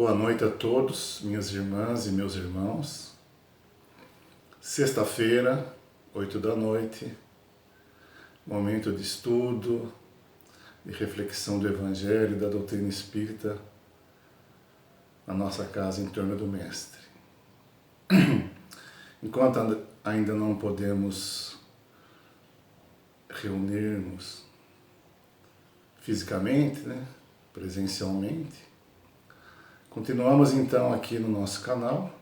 Boa noite a todos, minhas irmãs e meus irmãos. Sexta-feira, 8 da noite, momento de estudo, de reflexão do Evangelho e da doutrina espírita na nossa casa em torno do Mestre. Enquanto ainda não podemos reunirmos fisicamente, presencialmente, continuamos então aqui no nosso canal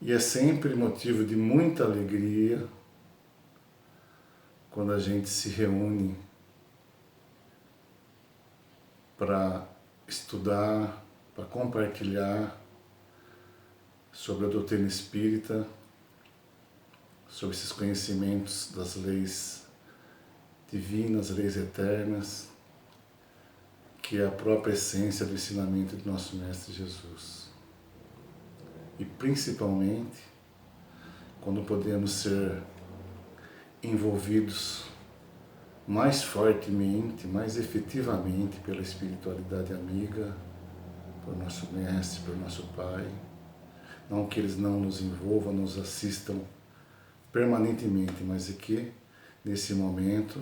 e é sempre motivo de muita alegria quando a gente se reúne para estudar, para compartilhar sobre a doutrina espírita, sobre esses conhecimentos das leis divinas, leis eternas, que é a própria essência do ensinamento de nosso Mestre Jesus. E principalmente, quando podemos ser envolvidos mais fortemente, mais efetivamente pela espiritualidade amiga, por nosso Mestre, por nosso Pai. Não que eles não nos envolvam, nos assistam permanentemente, mas é que, nesse momento,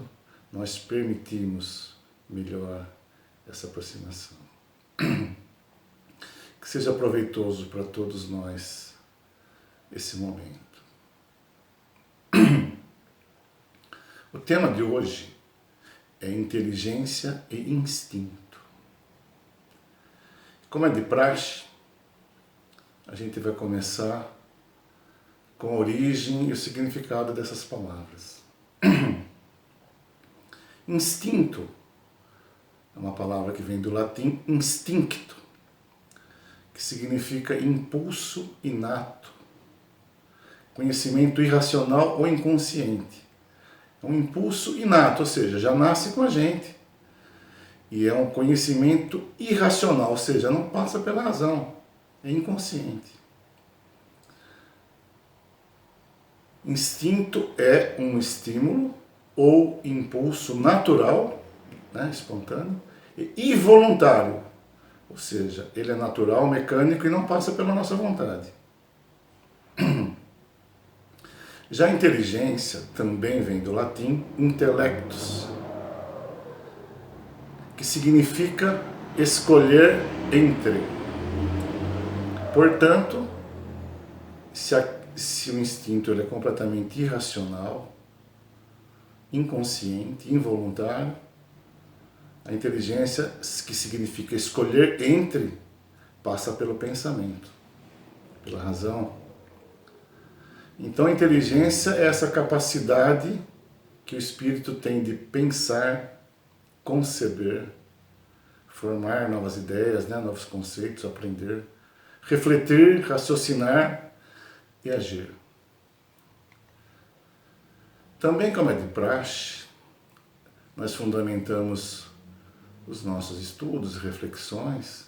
nós permitimos melhor essa aproximação. Que seja proveitoso para todos nós esse momento. O tema de hoje é inteligência e instinto. Como é de praxe, a gente vai começar com a origem e o significado dessas palavras. Instinto é uma palavra que vem do latim instincto, que significa impulso inato, conhecimento irracional ou inconsciente. É um impulso inato, ou seja, já nasce com a gente. E é um conhecimento irracional, ou seja, não passa pela razão, é inconsciente. Instinto é um estímulo ou impulso natural, espontâneo, e involuntário, ou seja, ele é natural, mecânico e não passa pela nossa vontade. Já a inteligência também vem do latim intellectus, que significa escolher entre. Portanto, se o instinto ele é completamente irracional, inconsciente, involuntário, a inteligência, que significa escolher entre, passa pelo pensamento, pela razão. Então a inteligência é essa capacidade que o espírito tem de pensar, conceber, formar novas ideias, novos conceitos, aprender, refletir, raciocinar e agir. Também, como é de praxe, nós fundamentamos os nossos estudos e reflexões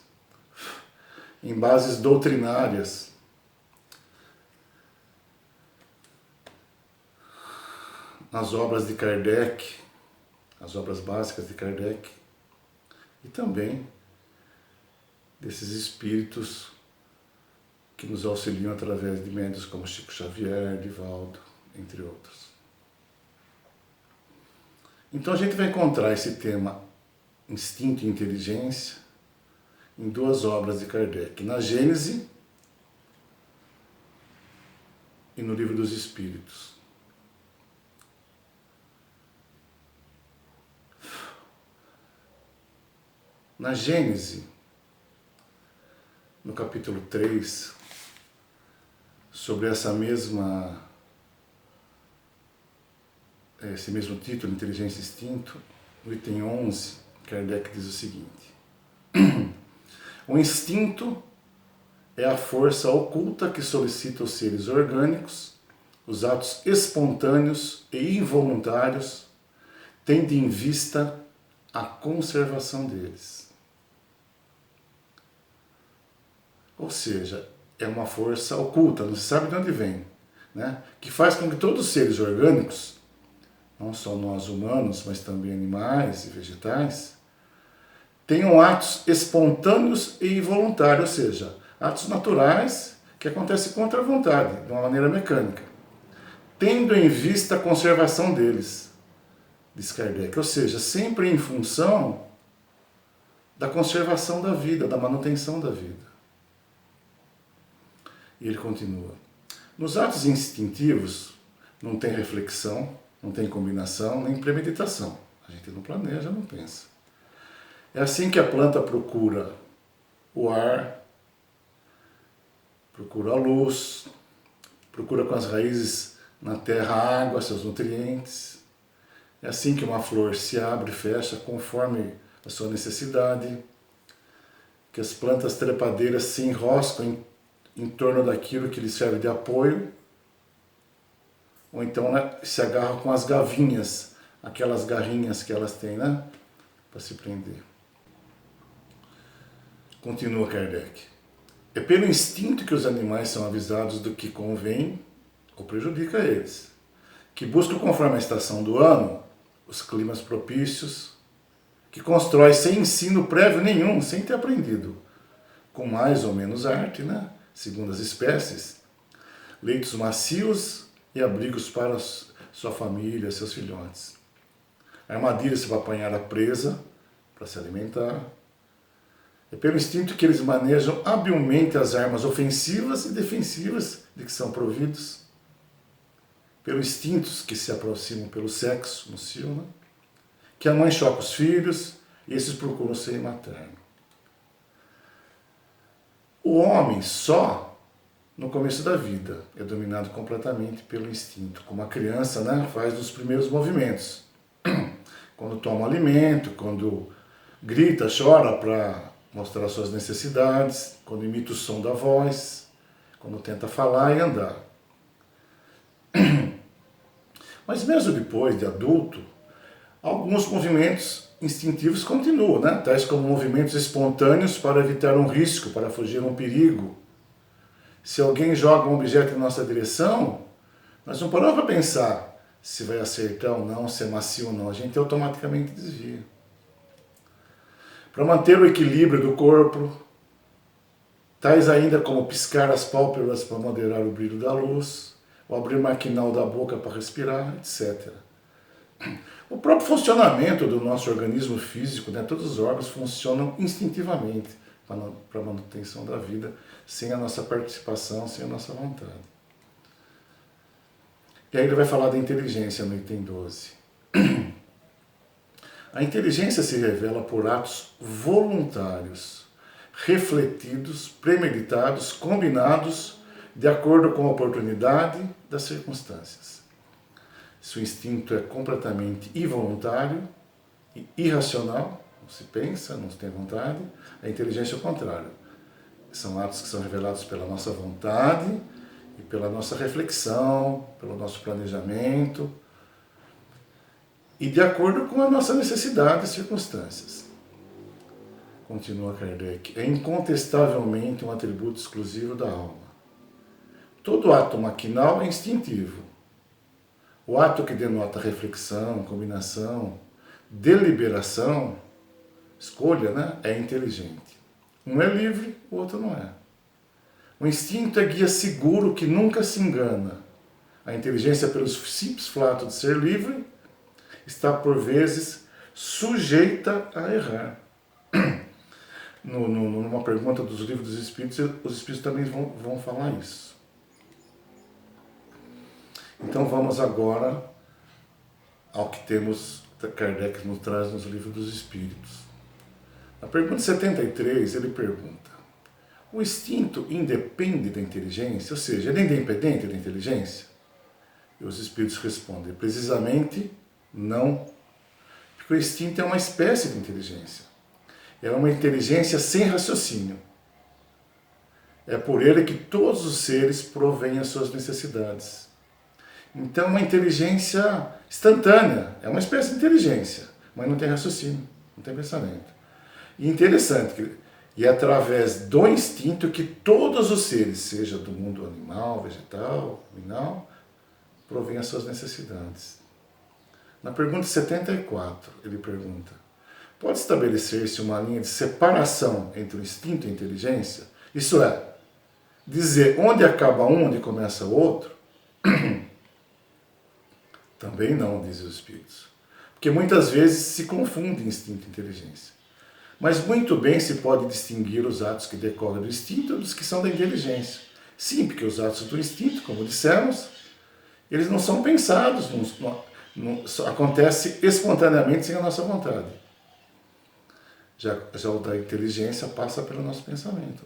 em bases doutrinárias, nas obras de Kardec, as obras básicas de Kardec, e também desses espíritos que nos auxiliam através de médiuns como Chico Xavier, Divaldo, entre outros. Então a gente vai encontrar esse tema instinto e inteligência em duas obras de Kardec, na Gênese e no Livro dos Espíritos. Na Gênese, no capítulo 3, sobre esse mesmo título, Inteligência e Instinto, no item 11, Kardec diz o seguinte: o instinto é a força oculta que solicita os seres orgânicos, os atos espontâneos e involuntários, tendo em vista a conservação deles. Ou seja, é uma força oculta, não se sabe de onde vem, que faz com que todos os seres orgânicos, não só nós humanos, mas também animais e vegetais, tenham atos espontâneos e involuntários, ou seja, atos naturais que acontecem contra a vontade, de uma maneira mecânica, tendo em vista a conservação deles, diz Kardec, ou seja, sempre em função da conservação da vida, da manutenção da vida. E ele continua, nos atos instintivos não tem reflexão, não tem combinação, nem premeditação. A gente não planeja, não pensa. É assim que a planta procura o ar, procura a luz, procura com as raízes na terra a água, seus nutrientes. É assim que uma flor se abre e fecha conforme a sua necessidade, que as plantas trepadeiras se enroscam em torno daquilo que lhes serve de apoio, ou então, né, se agarram com as gavinhas, aquelas garrinhas que elas têm, né, para se prender. Continua Kardec. É pelo instinto que os animais são avisados do que convém ou prejudica eles, que buscam conforme a estação do ano os climas propícios, que constrói sem ensino prévio nenhum, sem ter aprendido, com mais ou menos arte, né, segundo as espécies, leitos macios e abrigos para sua família, seus filhotes. Armadilhas para apanhar a presa, para se alimentar. É pelo instinto que eles manejam habilmente as armas ofensivas e defensivas de que são providos. Pelos instintos que se aproximam pelo sexo, no cio, né? Que a mãe choca os filhos e esses procuram ser materno. O homem só no começo da vida é dominado completamente pelo instinto, como a criança, né, faz nos primeiros movimentos. Quando toma alimento, quando grita, chora para mostrar suas necessidades, quando imita o som da voz, quando tenta falar e andar. Mas mesmo depois de adulto, alguns movimentos instintivos continuam, né? Tais como movimentos espontâneos para evitar um risco, para fugir a um perigo. Se alguém joga um objeto em nossa direção, nós não paramos para pensar se vai acertar ou não, se é macio ou não. A gente automaticamente desvia. Para manter o equilíbrio do corpo, tais ainda como piscar as pálpebras para moderar o brilho da luz, ou abrir o maquinal da boca para respirar, etc. O próprio funcionamento do nosso organismo físico, né, todos os órgãos funcionam instintivamente para a manutenção da vida, sem a nossa participação, sem a nossa vontade. E aí ele vai falar da inteligência no item 12. A inteligência se revela por atos voluntários, refletidos, premeditados, combinados, de acordo com a oportunidade das circunstâncias. Se o instinto é completamente involuntário e irracional, não se pensa, não se tem vontade, a inteligência é o contrário. São atos que são revelados pela nossa vontade e pela nossa reflexão, pelo nosso planejamento e de acordo com a nossa necessidade e circunstâncias. Continua Kardec, é incontestavelmente um atributo exclusivo da alma. Todo ato maquinal é instintivo. O ato que denota reflexão, combinação, deliberação, escolha, né, é inteligente. Um é livre, o outro não é. O instinto é guia seguro que nunca se engana. A inteligência, pelo simples fato de ser livre, está por vezes sujeita a errar. Numa pergunta dos livros dos Espíritos, os Espíritos também vão falar isso. Então vamos agora ao que temos, Kardec nos traz nos livros dos Espíritos. Na pergunta 73, ele pergunta: o instinto independe da inteligência? Ou seja, ele é independente da inteligência? E os Espíritos respondem: precisamente não. Porque o instinto é uma espécie de inteligência. É uma inteligência sem raciocínio. É por ele que todos os seres provêm as suas necessidades. Então, uma inteligência instantânea, é uma espécie de inteligência, mas não tem raciocínio, não tem pensamento. E interessante, e é através do instinto que todos os seres, seja do mundo animal, vegetal, mineral, provêm as suas necessidades. Na pergunta 74, ele pergunta: pode estabelecer-se uma linha de separação entre o instinto e a inteligência? Isso é, dizer onde acaba um, onde começa o outro? Também não, dizem os espíritos. Porque muitas vezes se confunde instinto e inteligência. Mas muito bem se pode distinguir os atos que decorrem do instinto dos que são da inteligência. Sim, porque os atos do instinto, como dissemos, eles não são pensados, acontece espontaneamente sem a nossa vontade. Já o da inteligência passa pelo nosso pensamento.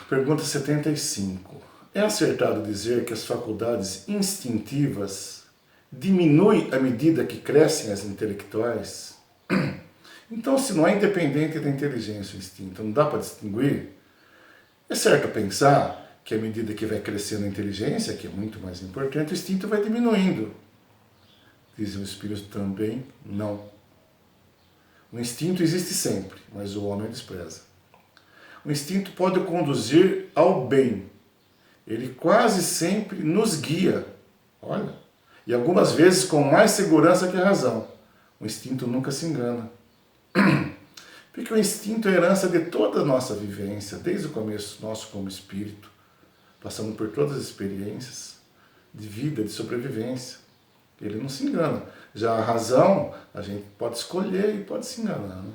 Pergunta 75. É acertado dizer que as faculdades instintivas diminuem à medida que crescem as intelectuais? Então, se não é independente da inteligência o instinto, não dá para distinguir? É certo pensar que à medida que vai crescendo a inteligência, que é muito mais importante, o instinto vai diminuindo. Dizem os espíritos também, não. O instinto existe sempre, mas o homem despreza. O instinto pode conduzir ao bem. Ele quase sempre nos guia. Olha, e algumas vezes com mais segurança que a razão. O instinto nunca se engana. Porque o instinto é a herança de toda a nossa vivência, desde o começo nosso como espírito, passando por todas as experiências de vida, de sobrevivência. Ele não se engana. Já a razão, a gente pode escolher e pode se enganar. Né?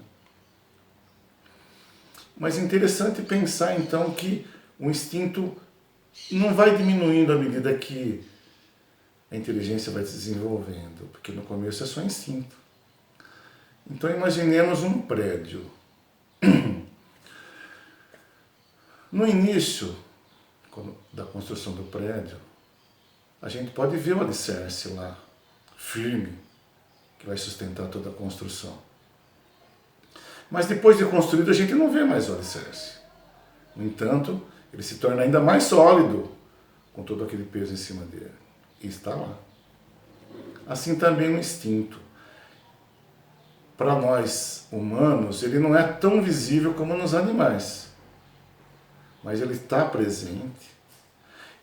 Mas é interessante pensar então que o instinto não vai diminuindo à medida que a inteligência vai se desenvolvendo, porque no começo é só instinto. Então imaginemos um prédio. No início da construção do prédio, a gente pode ver o alicerce lá, firme, que vai sustentar toda a construção. Mas depois de construído, a gente não vê mais o alicerce. No entanto, ele se torna ainda mais sólido, com todo aquele peso em cima dele. E está lá. Assim também o instinto. Para nós humanos, ele não é tão visível como nos animais. Mas ele está presente.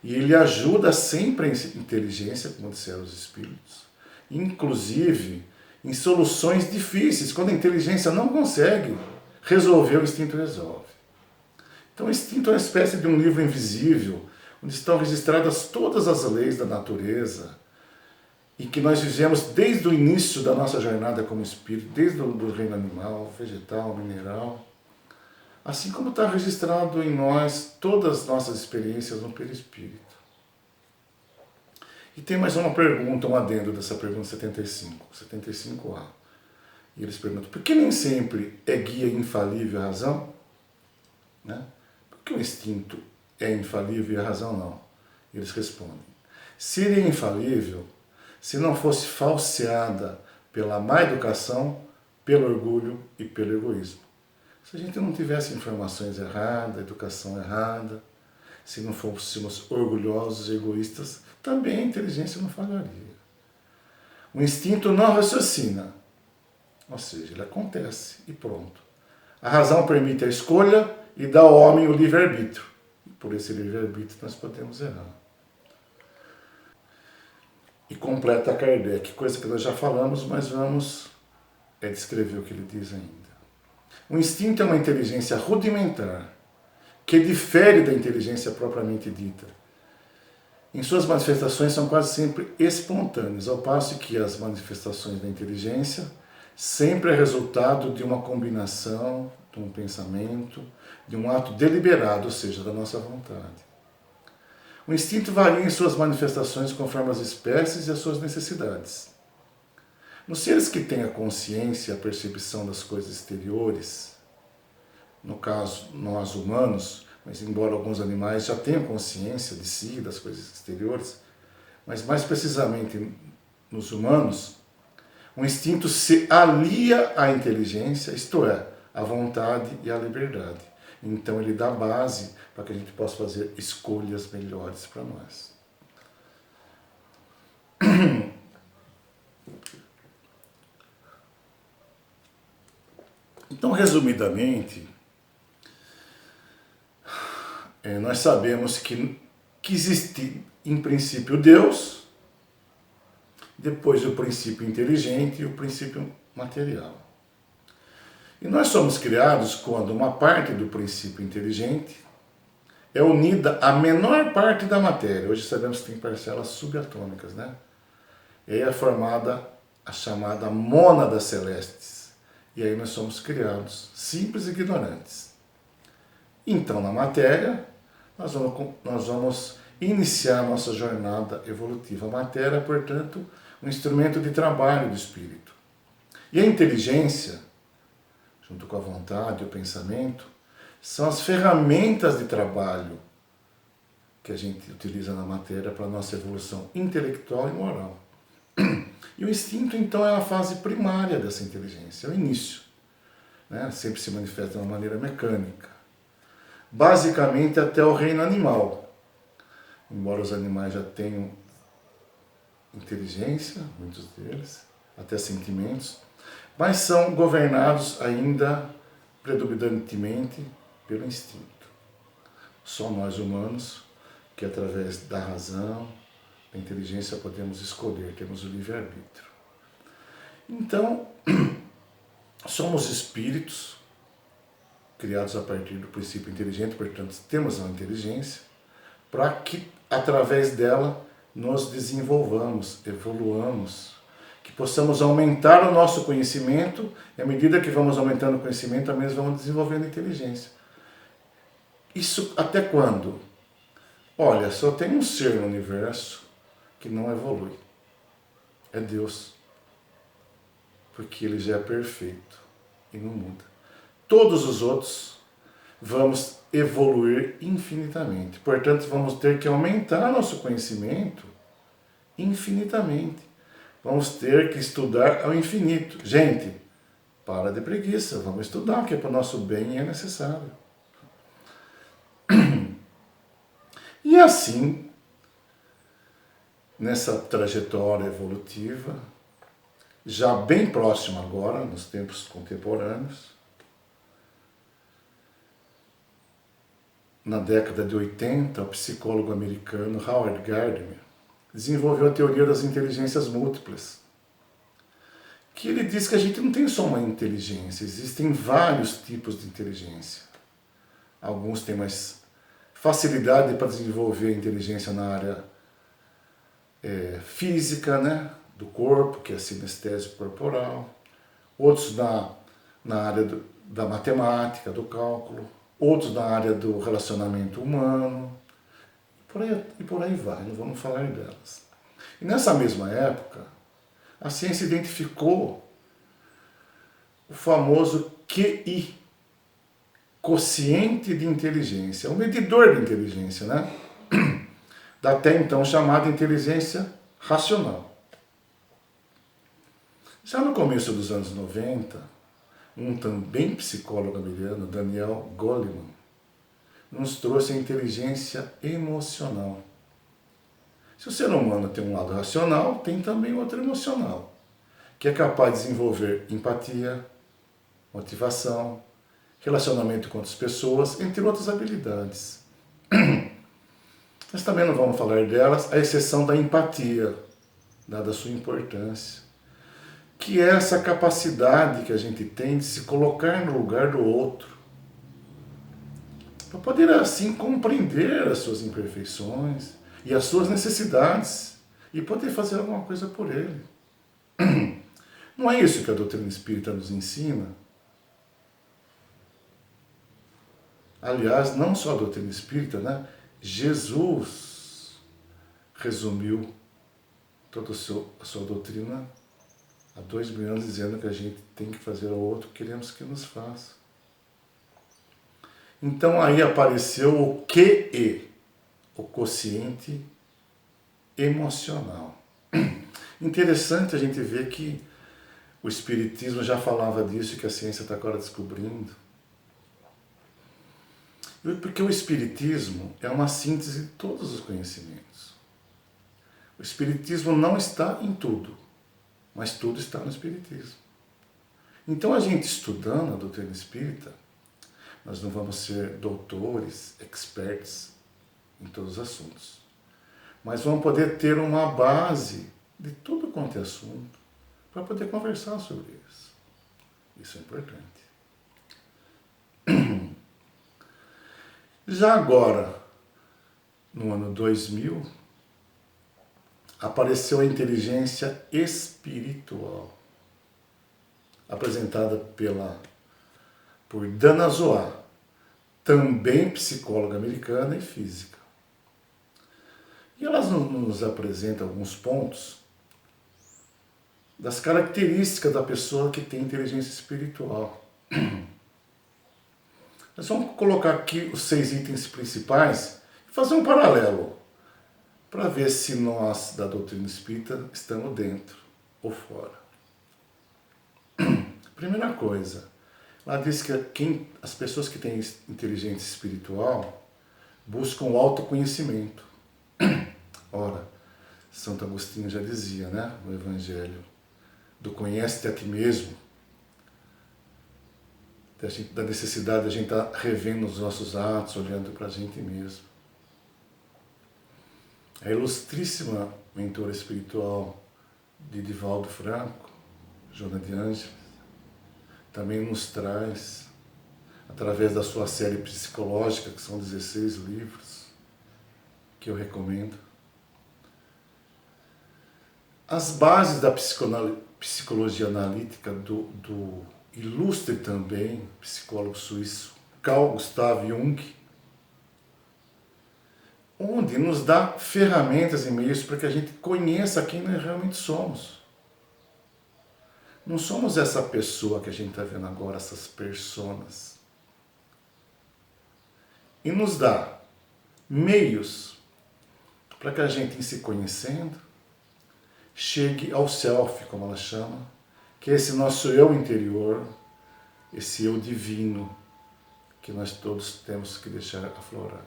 E ele ajuda sempre a inteligência, como disseram os espíritos. Inclusive em soluções difíceis. Quando a inteligência não consegue resolver, o instinto resolve. Então o instinto é uma espécie de um livro invisível, onde estão registradas todas as leis da natureza, e que nós vivemos desde o início da nossa jornada como espírito, desde o reino animal, vegetal, mineral, assim como está registrado em nós todas as nossas experiências no perispírito. E tem mais uma pergunta, um adendo dessa pergunta 75A. E eles perguntam, por que nem sempre é guia infalível a razão? Né? Por que o instinto é infalível e a razão não? E eles respondem, seria infalível se não fosse falseada pela má educação, pelo orgulho e pelo egoísmo. Se a gente não tivesse informações erradas, educação errada, se não fôssemos orgulhosos e egoístas, também a inteligência não falharia. O instinto não raciocina, ou seja, ele acontece e pronto. A razão permite a escolha e dá ao homem o livre-arbítrio. Por esse livre-arbítrio nós podemos errar. E completa Kardec, coisa que nós já falamos, mas vamos descrever o que ele diz ainda. O instinto é uma inteligência rudimentar, que difere da inteligência propriamente dita. Em suas manifestações são quase sempre espontâneas, ao passo que as manifestações da inteligência sempre é resultado de uma combinação, de um pensamento, de um ato deliberado, ou seja, da nossa vontade. O instinto varia em suas manifestações conforme as espécies e as suas necessidades. Nos seres que têm a consciência e a percepção das coisas exteriores, no caso, nós humanos, mas embora alguns animais já tenham consciência de si, das coisas exteriores, mas mais precisamente nos humanos, o instinto se alia à inteligência, isto é, à vontade e à liberdade. Então ele dá base para que a gente possa fazer escolhas melhores para nós. Então, resumidamente, nós sabemos que existe, em princípio, Deus, depois o princípio inteligente e o princípio material. E nós somos criados quando uma parte do princípio inteligente é unida à menor parte da matéria. Hoje sabemos que tem parcelas subatômicas, né? E aí é formada a chamada mônada celestes. E aí nós somos criados, simples e ignorantes. Então, na matéria, nós vamos iniciar a nossa jornada evolutiva. A matéria é, portanto, um instrumento de trabalho do espírito. E a inteligência, junto com a vontade e o pensamento, são as ferramentas de trabalho que a gente utiliza na matéria para a nossa evolução intelectual e moral. E o instinto, então, é a fase primária dessa inteligência, é o início. Né? Sempre se manifesta de uma maneira mecânica. Basicamente até o reino animal. Embora os animais já tenham inteligência, muitos deles, até sentimentos, mas são governados ainda predominantemente pelo instinto. Só nós humanos, que através da razão, da inteligência podemos escolher, temos o livre-arbítrio. Então, somos espíritos criados a partir do princípio inteligente, portanto, temos a inteligência, para que, através dela, nos desenvolvamos, evoluamos, que possamos aumentar o nosso conhecimento, e à medida que vamos aumentando o conhecimento, também vamos desenvolvendo a inteligência. Isso até quando? Olha, só tem um ser no universo que não evolui. É Deus. Porque ele já é perfeito e não muda. Todos os outros vamos evoluir infinitamente. Portanto, vamos ter que aumentar nosso conhecimento infinitamente. Vamos ter que estudar ao infinito. Gente, para de preguiça, vamos estudar, que é para o nosso bem e é necessário. E assim, nessa trajetória evolutiva, já bem próximo agora, nos tempos contemporâneos, na década de 80, o psicólogo americano Howard Gardner desenvolveu a teoria das inteligências múltiplas, que ele diz que a gente não tem só uma inteligência, existem vários tipos de inteligência. Alguns têm mais facilidade para desenvolver a inteligência na área física, né, do corpo, que é a sinestésico corporal. Outros na área da matemática, do cálculo. Outros na área do relacionamento humano. E por aí vai, não vamos falar delas. E nessa mesma época, a ciência identificou o famoso QI, quociente de inteligência, o medidor de inteligência, né? Da até então chamada inteligência racional. Já no começo dos anos 90, um também psicólogo americano, Daniel Goleman, nos trouxe a inteligência emocional. Se o ser humano tem um lado racional, tem também outro emocional, que é capaz de desenvolver empatia, motivação, relacionamento com outras pessoas, entre outras habilidades. Nós também não vamos falar delas, à exceção da empatia, dada a sua importância, que é essa capacidade que a gente tem de se colocar no lugar do outro, para poder assim compreender as suas imperfeições e as suas necessidades e poder fazer alguma coisa por ele. Não é isso que a doutrina espírita nos ensina? Aliás, não só a doutrina espírita, né? Jesus resumiu toda a sua doutrina há 2000 anos, dizendo que a gente tem que fazer ao outro o que queremos que nos faça. Então aí apareceu o QE, o quociente emocional. Interessante a gente ver que o Espiritismo já falava disso, que a ciência está agora descobrindo. Porque o Espiritismo é uma síntese de todos os conhecimentos. O Espiritismo não está em tudo, mas tudo está no Espiritismo. Então a gente estudando a doutrina espírita, nós não vamos ser doutores, experts em todos os assuntos, mas vamos poder ter uma base de tudo quanto é assunto, para poder conversar sobre isso. Isso é importante. Já agora, no ano 2000, apareceu a inteligência espiritual, apresentada por Dana Zohar, também psicóloga americana e física. E elas nos apresentam alguns pontos das características da pessoa que tem inteligência espiritual. Nós vamos colocar aqui os 6 itens principais e fazer um paralelo para ver se nós, da doutrina espírita, estamos dentro ou fora. Primeira coisa, ela diz que as pessoas que têm inteligência espiritual buscam o autoconhecimento. Ora, Santo Agostinho já dizia, né, no Evangelho, do conhece-te a ti mesmo, da necessidade de a gente estar revendo os nossos atos, olhando para a gente mesmo. A ilustríssima mentora espiritual de Divaldo Franco, Joana de Ângeles, também nos traz, através da sua série psicológica, que são 16 livros, que eu recomendo, as bases da psicologia analítica do ilustre também psicólogo suíço Carl Gustav Jung, onde nos dá ferramentas e meios para que a gente conheça quem nós realmente somos. Não somos essa pessoa que a gente está vendo agora, essas personas. E nos dá meios para que a gente, em se conhecendo, chegue ao self, como ela chama, que é esse nosso eu interior, esse eu divino, que nós todos temos que deixar aflorar.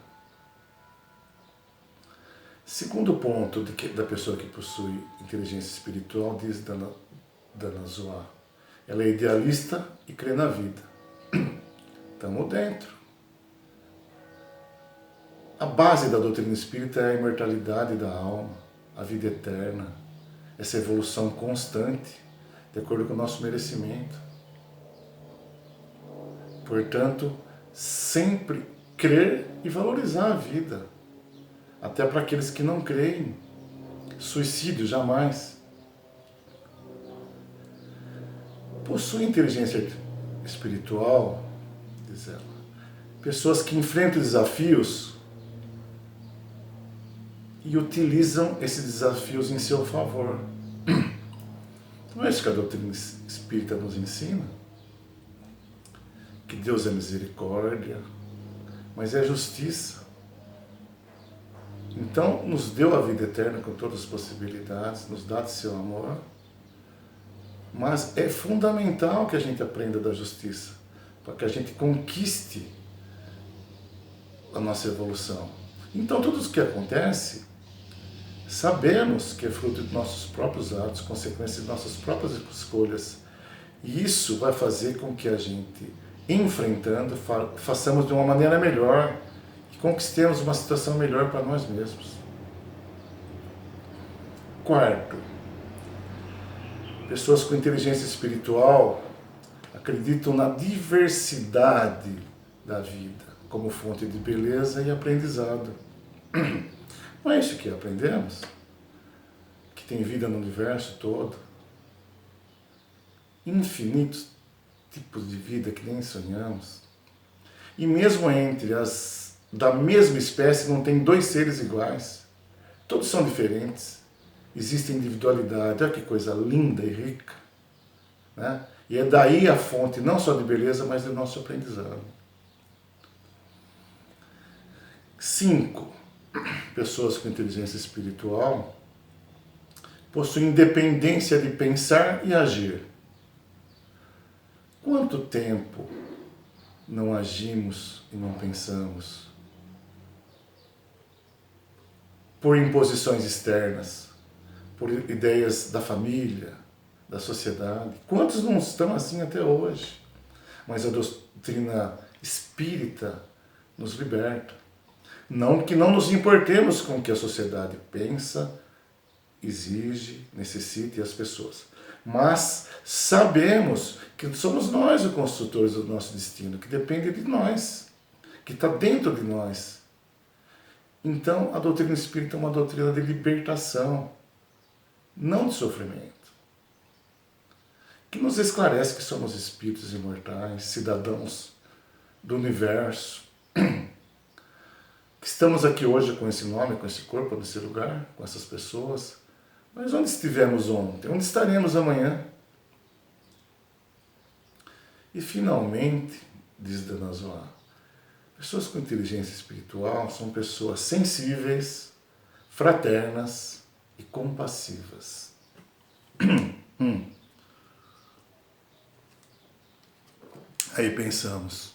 Segundo ponto da pessoa que possui inteligência espiritual, diz Dana Zohar, ela é idealista e crê na vida. Estamos dentro. A base da doutrina espírita é a imortalidade da alma, a vida eterna, essa evolução constante, de acordo com o nosso merecimento. Portanto, sempre crer e valorizar a vida. Até para aqueles que não creem. Suicídio, jamais. Possui inteligência espiritual, diz ela, pessoas que enfrentam desafios e utilizam esses desafios em seu favor. Não é isso que a doutrina espírita nos ensina? Que Deus é misericórdia, mas é justiça. Então, nos deu a vida eterna com todas as possibilidades, nos dá de seu amor, mas é fundamental que a gente aprenda da justiça, para que a gente conquiste a nossa evolução. Então, tudo o que acontece, sabemos que é fruto de nossos próprios atos, consequência de nossas próprias escolhas. E isso vai fazer com que a gente, enfrentando, façamos de uma maneira melhor, conquistemos uma situação melhor para nós mesmos. Quarto, pessoas com inteligência espiritual acreditam na diversidade da vida como fonte de beleza e aprendizado. Não é isso que aprendemos? Que tem vida no universo todo. Infinitos tipos de vida que nem sonhamos. E mesmo entre as da mesma espécie não tem 2 seres iguais. Todos são diferentes. Existe individualidade. Olha que coisa linda e rica. Né? E é daí a fonte não só de beleza, mas do nosso aprendizado. 5. Pessoas com inteligência espiritual possuem independência de pensar e agir. Quanto tempo não agimos e não pensamos? Por imposições externas, por ideias da família, da sociedade. Quantos não estão assim até hoje? Mas a doutrina espírita nos liberta. Não que não nos importemos com o que a sociedade pensa exige, necessite as pessoas. Mas sabemos que somos nós os construtores do nosso destino, que depende de nós, que está dentro de nós. Então, a doutrina espírita é uma doutrina de libertação, não de sofrimento, que nos esclarece que somos espíritos imortais, cidadãos do universo, que estamos aqui hoje com esse nome, com esse corpo, nesse lugar, com essas pessoas. Mas onde estivemos ontem? Onde estaremos amanhã? E finalmente, diz Dona Zoá, pessoas com inteligência espiritual são pessoas sensíveis, fraternas e compassivas. Aí pensamos,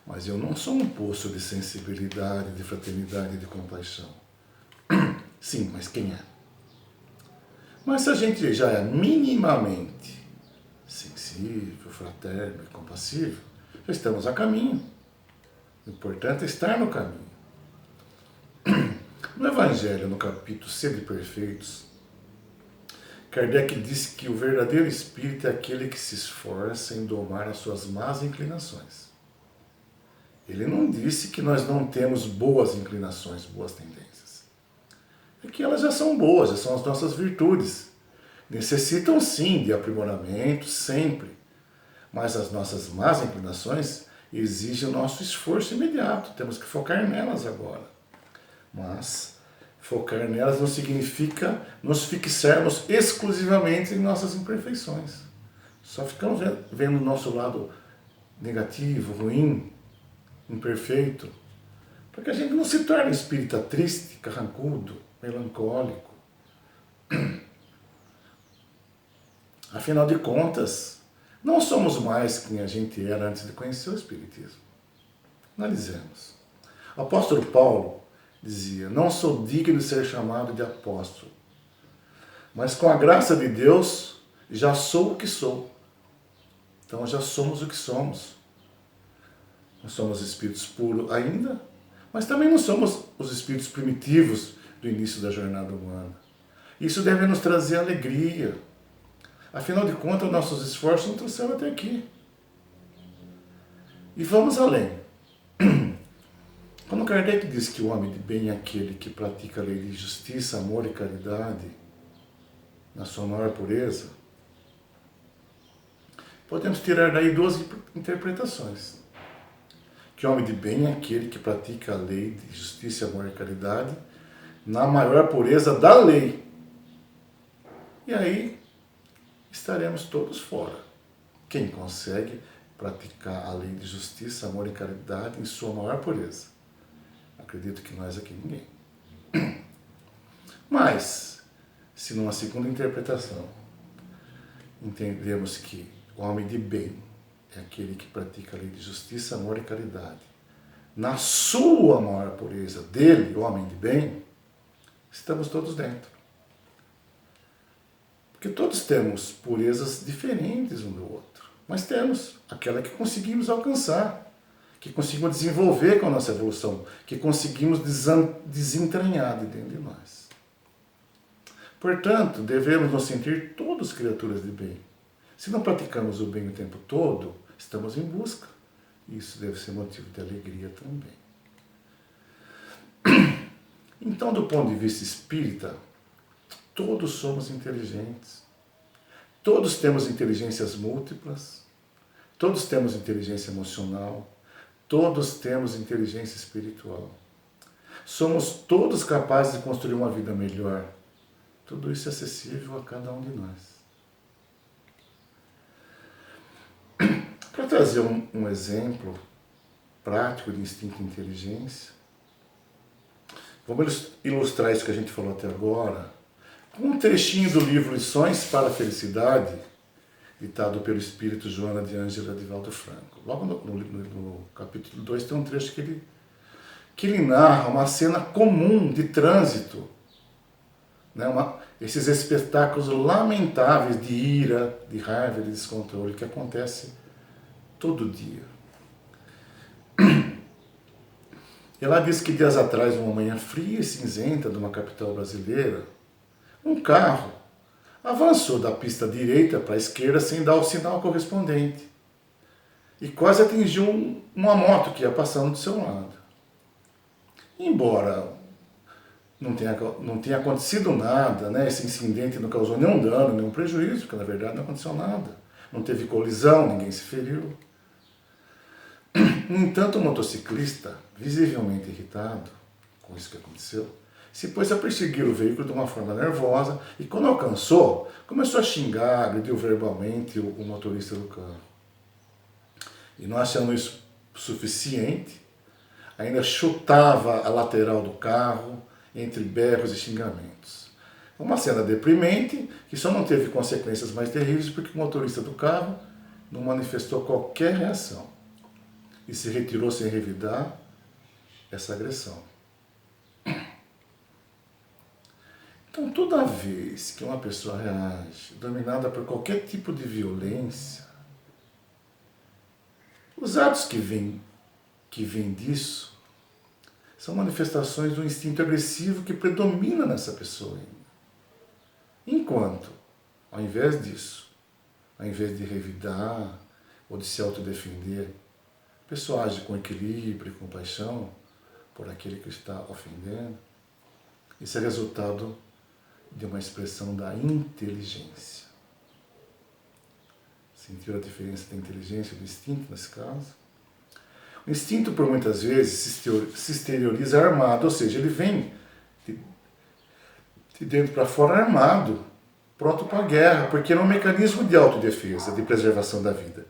mas eu não sou um poço de sensibilidade, de fraternidade e de compaixão. Sim, mas quem é? Mas se a gente já é minimamente sensível, fraterno e compassivo, já estamos a caminho. O importante é estar no caminho. No Evangelho, no capítulo Sede Perfeitos, Kardec disse que o verdadeiro espírito é aquele que se esforça em domar as suas más inclinações. Ele não disse que nós não temos boas inclinações, boas tendências. É que elas já são boas, já são as nossas virtudes. Necessitam sim de aprimoramento, sempre. Mas as nossas más inclinações exigem o nosso esforço imediato. Temos que focar nelas agora. Mas focar nelas não significa nos fixarmos exclusivamente em nossas imperfeições. Só ficamos vendo o nosso lado negativo, ruim, imperfeito, para que a gente não se torne espírita triste, carrancudo, melancólico. Afinal de contas, não somos mais quem a gente era antes de conhecer o Espiritismo. Analisemos. O apóstolo Paulo dizia, não sou digno de ser chamado de apóstolo, mas com a graça de Deus já sou o que sou. Então já somos o que somos. Não somos espíritos puros ainda, mas também não somos os espíritos primitivos do início da jornada humana. Isso deve nos trazer alegria. Afinal de contas, nossos esforços nos trouxeram até aqui. E vamos além. Quando Kardec diz que o homem de bem é aquele que pratica a lei de justiça, amor e caridade na sua maior pureza, podemos tirar daí duas interpretações. Que o homem de bem é aquele que pratica a lei de justiça, amor e caridade na maior pureza da lei. E aí estaremos todos fora. Quem consegue praticar a lei de justiça, amor e caridade em sua maior pureza? Acredito que nós aqui ninguém. Mas, se numa segunda interpretação entendemos que o homem de bem é aquele que pratica a lei de justiça, amor e caridade na sua maior pureza dele, o homem de bem, estamos todos dentro. Porque todos temos purezas diferentes um do outro, mas temos aquela que conseguimos alcançar, que conseguimos desenvolver com a nossa evolução, que conseguimos desentranhar de dentro de nós. Portanto, devemos nos sentir todos criaturas de bem. Se não praticamos o bem o tempo todo, estamos em busca. Isso deve ser motivo de alegria também. Então, do ponto de vista espírita, todos somos inteligentes. Todos temos inteligências múltiplas. Todos temos inteligência emocional. Todos temos inteligência espiritual. Somos todos capazes de construir uma vida melhor. Tudo isso é acessível a cada um de nós. Para trazer um exemplo prático de instinto e inteligência, vamos ilustrar isso que a gente falou até agora com um trechinho do livro Lições para a Felicidade, ditado pelo espírito Joana de Ângela Divaldo Franco. Logo no capítulo 2 tem um trecho que ele narra uma cena comum de trânsito, né? Esses espetáculos lamentáveis de ira, de raiva, de descontrole que acontece todo dia. Ela diz que dias atrás, numa manhã fria e cinzenta de uma capital brasileira, Um carro avançou da pista direita para a esquerda sem dar o sinal correspondente e quase atingiu uma moto que ia passando do seu lado. Embora não tenha acontecido nada, né? Esse incidente não causou nenhum dano, nenhum prejuízo, porque na verdade não aconteceu nada. Não teve colisão, ninguém se feriu. No entanto, o motociclista, visivelmente irritado com isso que aconteceu, se pôs a perseguir o veículo de uma forma nervosa e, quando alcançou, começou a xingar, agrediu verbalmente o motorista do carro. E não achando isso suficiente, ainda chutava a lateral do carro entre berros e xingamentos. Uma cena deprimente que só não teve consequências mais terríveis porque o motorista do carro não manifestou qualquer reação e se retirou sem revidar essa agressão. Então, toda vez que uma pessoa reage dominada por qualquer tipo de violência, os atos que vêm disso são manifestações do instinto agressivo que predomina nessa pessoa. Enquanto, ao invés disso, ao invés de revidar ou de se autodefender, a pessoa age com equilíbrio e compaixão por aquele que está ofendendo. Isso é resultado de uma expressão da inteligência. Sentiu a diferença da inteligência e do instinto nesse caso? O instinto, por muitas vezes, se exterioriza armado, ou seja, ele vem de dentro para fora armado, pronto para a guerra, porque é um mecanismo de autodefesa, de preservação da vida.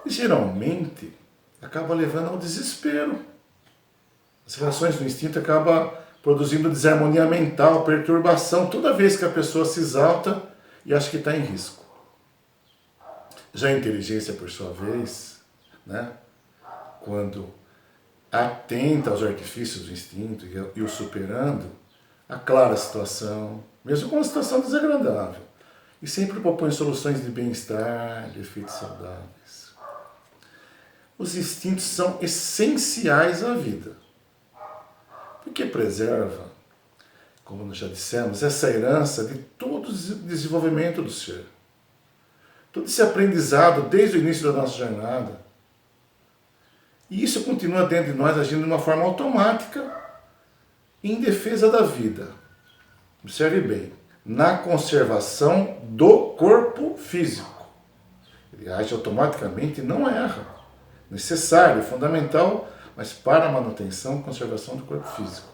E geralmente acaba levando ao desespero. As reações do instinto acabam produzindo desarmonia mental, perturbação, toda vez que a pessoa se exalta e acha que está em risco. Já a inteligência, por sua vez, né, quando atenta aos artifícios do instinto e o superando, aclara a situação, mesmo com uma situação desagradável, e sempre propõe soluções de bem-estar, de efeitos saudáveis. Os instintos são essenciais à vida, porque preserva, como nós já dissemos, essa herança de todo o desenvolvimento do ser. Todo esse aprendizado desde o início da nossa jornada. E isso continua dentro de nós agindo de uma forma automática em defesa da vida. Observe bem, na conservação do corpo físico. Ele age automaticamente e não erra. Necessário, fundamental, mas para a manutenção e conservação do corpo físico.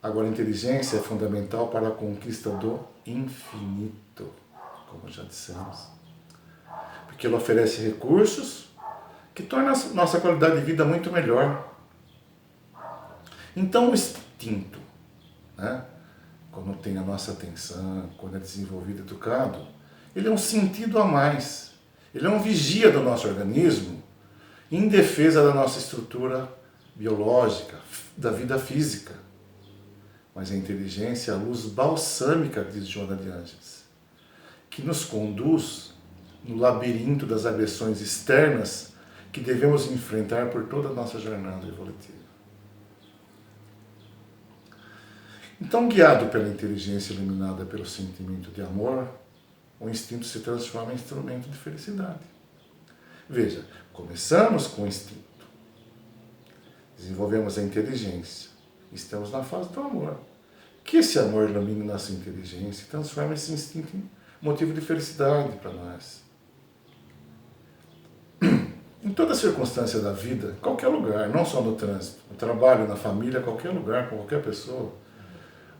Agora, a inteligência é fundamental para a conquista do infinito, como já dissemos. Porque ela oferece recursos que tornam a nossa qualidade de vida muito melhor. Então, o instinto, né, quando tem a nossa atenção, quando é desenvolvido e educado, ele é um sentido a mais. Ele é um vigia do nosso organismo em defesa da nossa estrutura biológica, da vida física. Mas a inteligência é a luz balsâmica, diz Joana de Ângeles, que nos conduz no labirinto das agressões externas que devemos enfrentar por toda a nossa jornada evolutiva. Então, guiado pela inteligência iluminada pelo sentimento de amor, o instinto se transforma em instrumento de felicidade. Veja, começamos com o instinto, desenvolvemos a inteligência, estamos na fase do amor. Que esse amor ilumine nossa inteligência e transforme esse instinto em motivo de felicidade para nós. Em toda circunstância da vida, qualquer lugar, não só no trânsito, no trabalho, na família, qualquer lugar, com qualquer pessoa,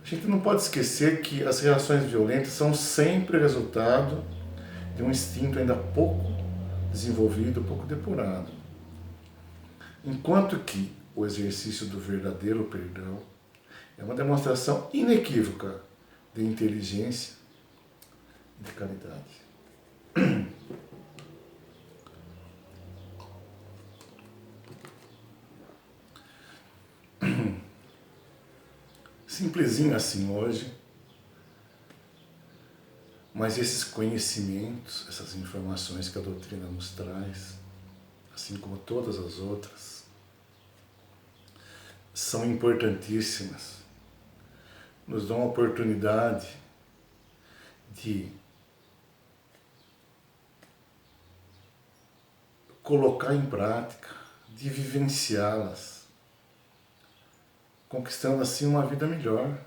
a gente não pode esquecer que as reações violentas são sempre resultado de um instinto ainda pouco desenvolvido, pouco depurado. Enquanto que o exercício do verdadeiro perdão é uma demonstração inequívoca de inteligência e de caridade. Simplesinho assim hoje, mas esses conhecimentos, essas informações que a doutrina nos traz, assim como todas as outras, são importantíssimas, nos dão a oportunidade de colocar em prática, de vivenciá-las, conquistando assim uma vida melhor.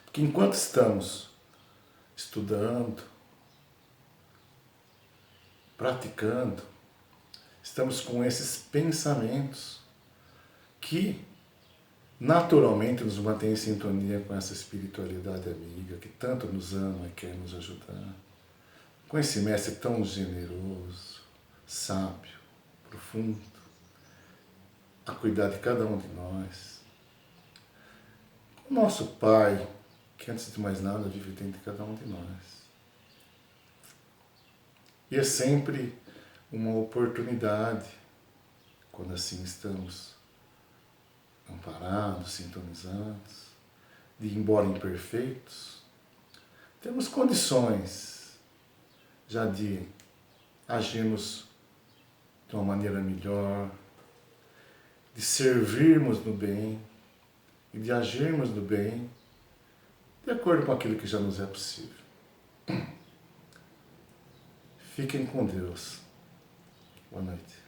Porque enquanto estamos estudando, praticando, estamos com esses pensamentos que naturalmente nos mantêm em sintonia com essa espiritualidade amiga que tanto nos ama e quer nos ajudar, com esse mestre tão generoso, sábio, profundo, a cuidar de cada um de nós, o nosso Pai, que antes de mais nada vive dentro de cada um de nós. E é sempre uma oportunidade, quando assim estamos amparados, sintonizados, de, embora imperfeitos, temos condições já de agirmos de uma maneira melhor, de servirmos no bem e de agirmos no bem de acordo com aquilo que já nos é possível. Fiquem com Deus. Boa noite.